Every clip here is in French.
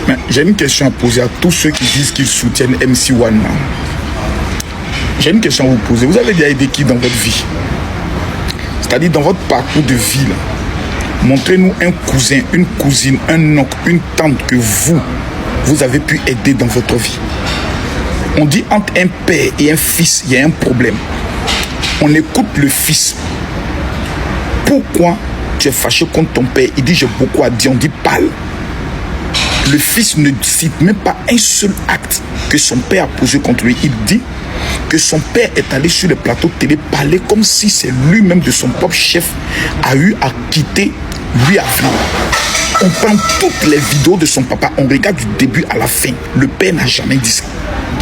Mais j'ai une question à poser à tous ceux qui disent qu'ils soutiennent MC One. J'ai une question à vous poser. Vous avez déjà aidé qui dans votre vie? C'est-à-dire dans votre parcours de vie là. Montrez-nous un cousin, une cousine, un oncle, une tante que vous avez pu aider dans votre vie. On dit entre un père et un fils, il y a un problème. On écoute le fils. Pourquoi tu es fâché contre ton père? Il dit j'ai beaucoup à dire, on dit parle. Le fils ne cite même pas un seul acte que son père a posé contre lui. Il dit que son père est allé sur le plateau de télé parler comme si c'est lui-même de son propre chef a eu à quitter lui à venir. On prend toutes les vidéos de son papa, on regarde du début à la fin. Le père n'a jamais dit ça.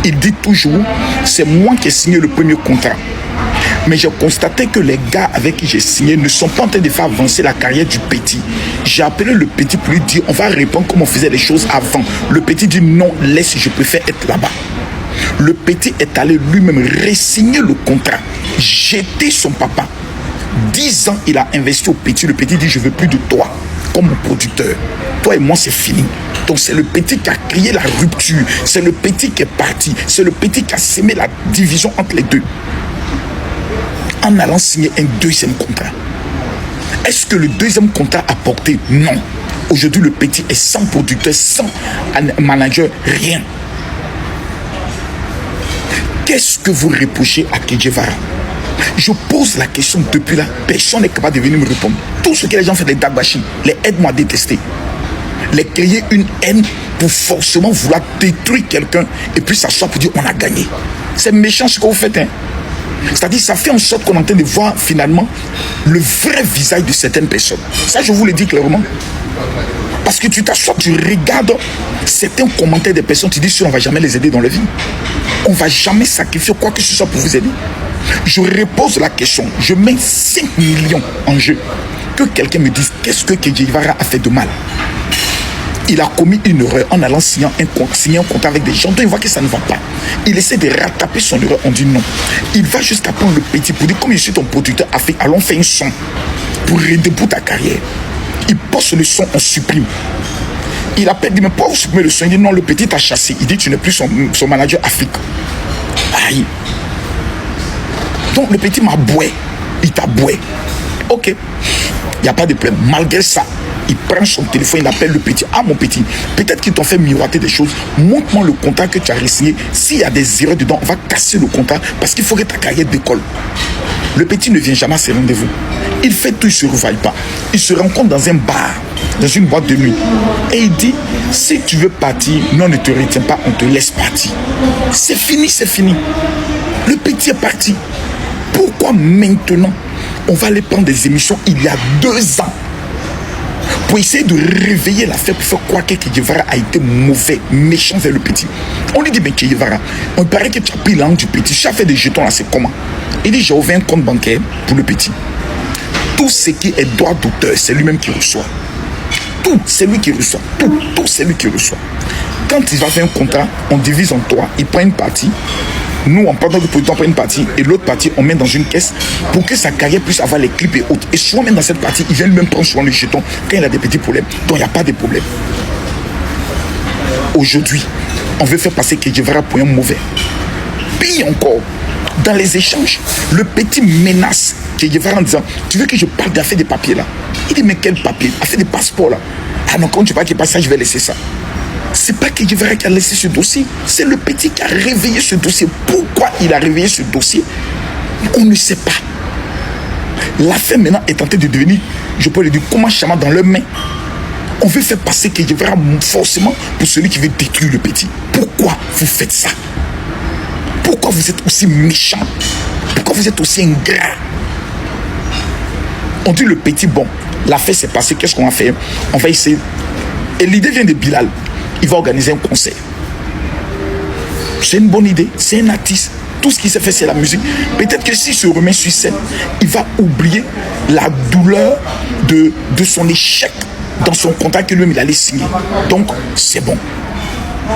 Il dit toujours, c'est moi qui ai signé le premier contrat. Mais j'ai constaté que les gars avec qui j'ai signé ne sont pas en train de faire avancer la carrière du petit. J'ai appelé le petit pour lui dire, on va répondre comme on faisait les choses avant. Le petit dit, non, laisse, je préfère être là-bas. Le petit est allé lui-même re-signer le contrat, jeter son papa. 10 ans, il a investi au petit. Le petit dit, je ne veux plus de toi comme mon producteur. Toi et moi, c'est fini. Donc c'est le petit qui a créé la rupture. C'est le petit qui est parti. C'est le petit qui a sémé la division entre les deux. En allant signer un deuxième contrat. Est-ce que le deuxième contrat a porté? Non. Aujourd'hui, le petit est sans producteur, sans manager, rien. Qu'est-ce que vous reprochez à KJ Vara? Je pose la question depuis là, personne n'est capable de venir me répondre. Tout ce que les gens font des dagbashi, les aide-moi à détester. Les créer une haine pour forcément vouloir détruire quelqu'un et puis s'asseoir pour dire on a gagné. C'est méchant ce que vous faites, hein. C'est-à-dire ça fait en sorte qu'on est en train de voir finalement le vrai visage de certaines personnes. Ça je vous le dis clairement. Parce que tu t'assois, tu regardes certains commentaires des personnes, tu dis on ne va jamais les aider dans la vie. On ne va jamais sacrifier quoi que ce soit pour vous aider. Je repose la question, je mets 5 millions en jeu. Que quelqu'un me dise qu'est-ce que KJ Vara a fait de mal. Il a commis une erreur en allant signer un contrat avec des gens dont il voit que ça ne va pas. Il essaie de rattraper son erreur, on dit non. Il va jusqu'à prendre le petit pour dire comme je suis ton producteur Afrique, allons faire un son pour redébouter ta carrière. Il poste le son, on supprime. Il appelle, il dit mais pourquoi vous supprimez le son? Il dit non, le petit t'a chassé. Il dit tu n'es plus son manager Afrique. Aïe. Donc le petit m'a boué. Il t'a boué. Ok. Il n'y a pas de problème. Malgré ça, il prend son téléphone, il appelle le petit. Ah mon petit, peut-être qu'ils t'ont fait miroiter des choses. Montre-moi le contrat que tu as re-signé. S'il y a des erreurs dedans, on va casser le contrat parce qu'il faut que ta carrière décolle. Le petit ne vient jamais à ses rendez-vous. Il fait tout, il ne se revaille pas. Il se rencontre dans un bar, dans une boîte de nuit. Et il dit, si tu veux partir, non, ne te retiens pas, on te laisse partir. C'est fini, c'est fini. Le petit est parti. Pourquoi maintenant, on va aller prendre des émissions il y a 2 ans pour essayer de réveiller l'affaire pour faire croire que KJ Vara a été mauvais, méchant vers le petit. On lui dit, mais KJ Vara, on paraît que tu as pris l'angle du petit. Tu as fait des jetons là, c'est comment? Il dit, j'ai ouvert un compte bancaire pour le petit. Tout ce qui est droit d'auteur, c'est lui-même qui reçoit. Tout, c'est lui qui reçoit. Tout, c'est lui qui reçoit. Quand il va faire un contrat, on divise en 3. Il prend une partie. Nous, on prend notre producteur, on prend une partie. Et l'autre partie, on met dans une caisse pour que sa carrière puisse avoir les clips et autres. Et souvent, même dans cette partie, il vient lui-même prendre souvent les jetons quand il a des petits problèmes. Donc, il n'y a pas de problème. Aujourd'hui, on veut faire passer KJ Vara pour un mauvais. Pire encore, dans les échanges, le petit menace KJ Vara en disant, tu veux que je parle d'affaires des papiers là? Il dit, mais quel papier? Affaire des passeports là. Ah non, quand tu vois qu'il passe ça, je vais laisser ça. C'est pas KJ Vara qui a laissé ce dossier, c'est le petit qui a réveillé ce dossier. Pourquoi il a réveillé ce dossier? On ne sait pas. L'affaire maintenant est en train de devenir, je peux le dire, comme un chaman dans leurs mains. On veut faire passer KJ Vara forcément pour celui qui veut détruire le petit. Pourquoi vous faites ça? Pourquoi vous êtes aussi méchant? Pourquoi vous êtes aussi ingrat? On dit le petit, bon, l'affaire s'est passée, qu'est-ce qu'on va faire? On va essayer. Et l'idée vient de Bilal. Il va organiser un concert. C'est une bonne idée, c'est un artiste. Tout ce qui s'est fait, c'est la musique. Peut-être que s'il se remet sur scène, il va oublier la douleur de son échec dans son contrat que lui-même il allait signer. Donc, c'est bon.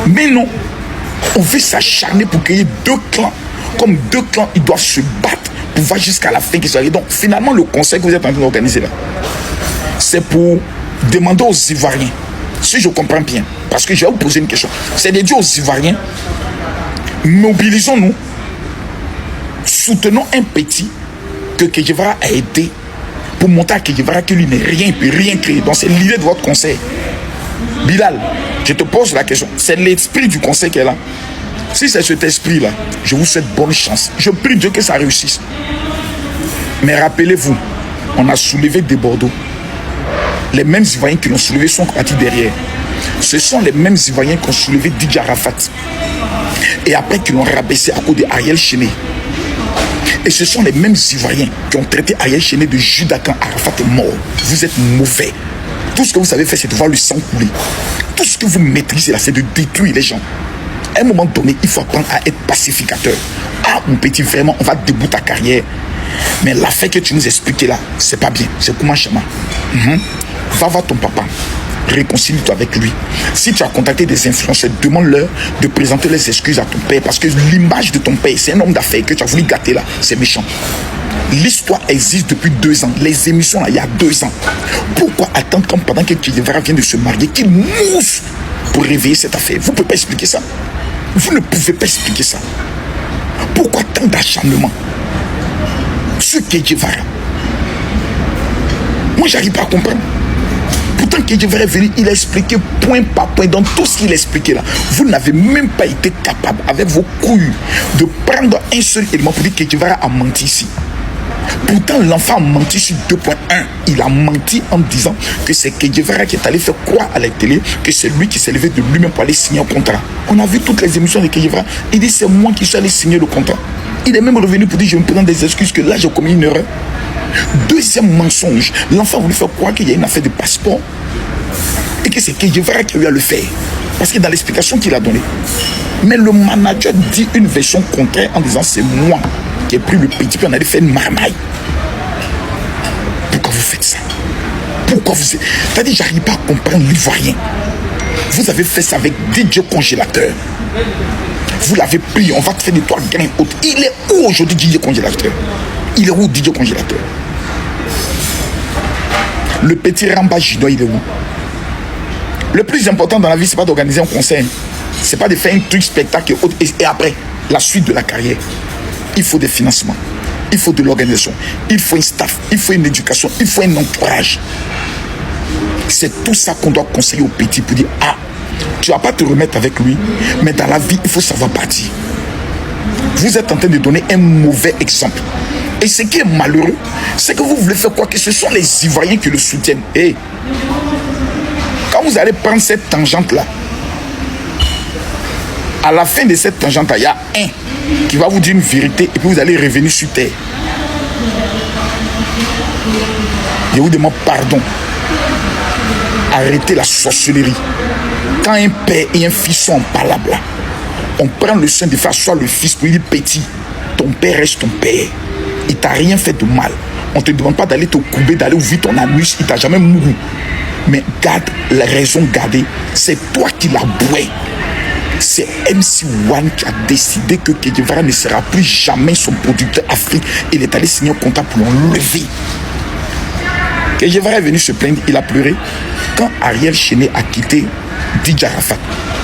Mais non, on veut s'acharner pour créer 2 clans. Comme 2 clans, ils doivent se battre pour voir jusqu'à la fin qu'ils soient. Donc, finalement, le concert que vous êtes en train d'organiser là, c'est pour demander aux Ivoiriens, Si je comprends bien, parce que je vais vous poser une question. C'est de dire aux Ivoiriens, mobilisons-nous, soutenons un petit que Kedjevara a aidé pour montrer à Kedjevara que lui n'est rien, il ne peut rien créer. Donc c'est l'idée de votre conseil. Bilal, je te pose la question. C'est l'esprit du conseil qui est là. Si c'est cet esprit-là, je vous souhaite bonne chance. Je prie Dieu que ça réussisse. Mais rappelez-vous, on a soulevé des Bordeaux. Les mêmes Ivoiriens qui l'ont soulevé sont partis derrière. Ce sont les mêmes Ivoiriens qui ont soulevé Didier Arafat. Et après qui l'ont rabaissé à cause d'Ariel Chéné. Et ce sont les mêmes Ivoiriens qui ont traité Ariel Chéné de Judas quand Arafat est mort. Vous êtes mauvais. Tout ce que vous savez faire, c'est de voir le sang couler. Tout ce que vous maîtrisez là, c'est de détruire les gens. À un moment donné, il faut apprendre à être pacificateur. Ah, mon petit, vraiment, on va débouter ta carrière. Mais l'affaire que tu nous expliquais là, c'est pas bien. C'est comment Chama. Va voir ton papa. Réconcilie-toi avec lui. Si tu as contacté des influenceurs, demande-leur de présenter les excuses à ton père. Parce que l'image de ton père, c'est un homme d'affaires que tu as voulu gâter là. C'est méchant. L'histoire existe depuis 2 ans. Les émissions là, il y a 2 ans. Pourquoi attendre comme pendant que Kedjevara vient de se marier, qu'il mousse pour réveiller cette affaire? Vous ne pouvez pas expliquer ça. Vous ne pouvez pas expliquer ça. Pourquoi tant d'acharnement sur Kedjevara? Moi, j'arrive pas à comprendre. Pourtant, Kedjevara est venu, il a expliqué point par point dans tout ce qu'il a expliqué là. Vous n'avez même pas été capable, avec vos couilles, de prendre un seul élément pour dire que Kedjevara a menti ici. Pourtant, l'enfant a menti sur 2.1. Il a menti en disant que c'est Kedjevara qui est allé faire croire à la télé que c'est lui qui s'est levé de lui-même pour aller signer un contrat. On a vu toutes les émissions de Kedjevara. Il dit c'est moi qui suis allé signer le contrat. Il est même revenu pour dire je me prends des excuses que là j'ai commis une erreur. Deuxième mensonge, l'enfant voulait faire croire qu'il y a une affaire de passeport et que c'est Kedjevara qui a eu à le faire. Parce que dans l'explication qu'il a donnée. Mais le manager dit une version contraire en disant c'est moi qui ai pris le petit puis on allait faire une marmaille. Pourquoi vous faites ça? Pourquoi vous... C'est-à-dire j'arrive pas à comprendre l'Ivoirien. Vous avez fait ça avec DJ Congélateur. Vous l'avez pris, on va te faire des toits grains hautes. Il est où aujourd'hui DJ Congélateur? Il est où DJ Congélateur? Le petit Ramba Junior, il est où? Le plus important dans la vie, c'est pas d'organiser un concert. C'est pas de faire un truc spectacle et après, la suite de la carrière. Il faut des financements. Il faut de l'organisation. Il faut un staff. Il faut une éducation. Il faut un entourage. C'est tout ça qu'on doit conseiller aux petits pour dire ah, tu vas pas te remettre avec lui, mais dans la vie, il faut savoir partir. Vous êtes en train de donner un mauvais exemple. Et ce qui est malheureux, c'est que vous voulez faire quoi? Que ce sont les Ivoiriens qui le soutiennent. Et quand vous allez prendre cette tangente-là, à la fin de cette tangente-là, il y a un qui va vous dire une vérité et puis vous allez revenir sur terre. Je vous demande pardon. Arrêtez la sorcellerie. Quand un père et un fils sont en palabre, on prend le soin de faire asseoir le fils pour lui dire petit, ton père reste ton père. Il t'a rien fait de mal. On ne te demande pas d'aller te couper, d'aller ouvrir ton anus, il t'a jamais mouru. Mais garde la raison gardée. C'est toi qui l'as boué. C'est MC1 qui a décidé que Kedjevara ne sera plus jamais son producteur Afrique. Il est allé signer un contrat pour l'enlever. Kedjevara est venu se plaindre, il a pleuré. Quand Ariel Chéné a quitté DJ Arafat,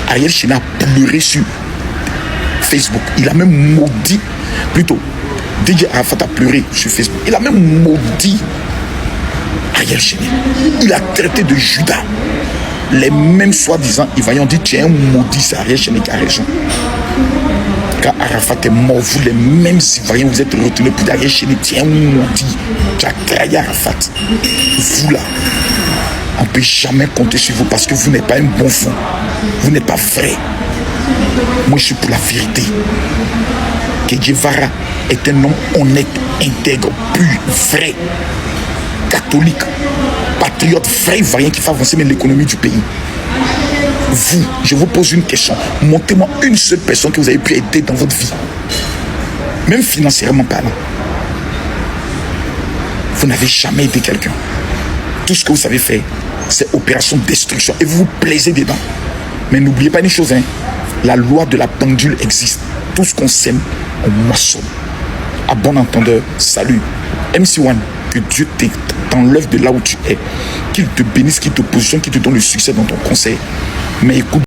Ariel Chéné a pleuré sur Facebook. Il a même maudit, plutôt, DJ Arafat a pleuré sur Facebook. Il a même maudit Ariel Chéné. Il a traité de Judas. Les mêmes soi-disant Ivoiriens ont dit tu es un maudit, c'est Ariel Chéné qui a raison. Quand Arafat est mort, vous les mêmes Ivoiriens, vous êtes retenus pour dire Ariel Chéné, tu es un maudit. Tu as trahi Arafat. Vous là, on ne peut jamais compter sur vous parce que vous n'êtes pas un bon fond. Vous n'êtes pas vrai. Moi je suis pour la vérité. Kedjevara est un homme honnête, intègre, pur, vrai, catholique, patriote, vrai Ivoirien qui fait avancer même l'économie du pays. Vous, je vous pose une question. Montrez-moi une seule personne que vous avez pu aider dans votre vie. Même financièrement parlant. Vous n'avez jamais aidé quelqu'un. Tout ce que vous savez faire, c'est opération de destruction. Et vous vous plaisez dedans. Mais n'oubliez pas une chose, hein. La loi de la pendule existe. Tout ce qu'on sème, on moissonne. À bon entendeur, salut. MC1. que Dieu t'enlève de là où tu es. Qu'il te bénisse, qu'il te positionne, qu'il te donne le succès dans ton conseil. Mais écoute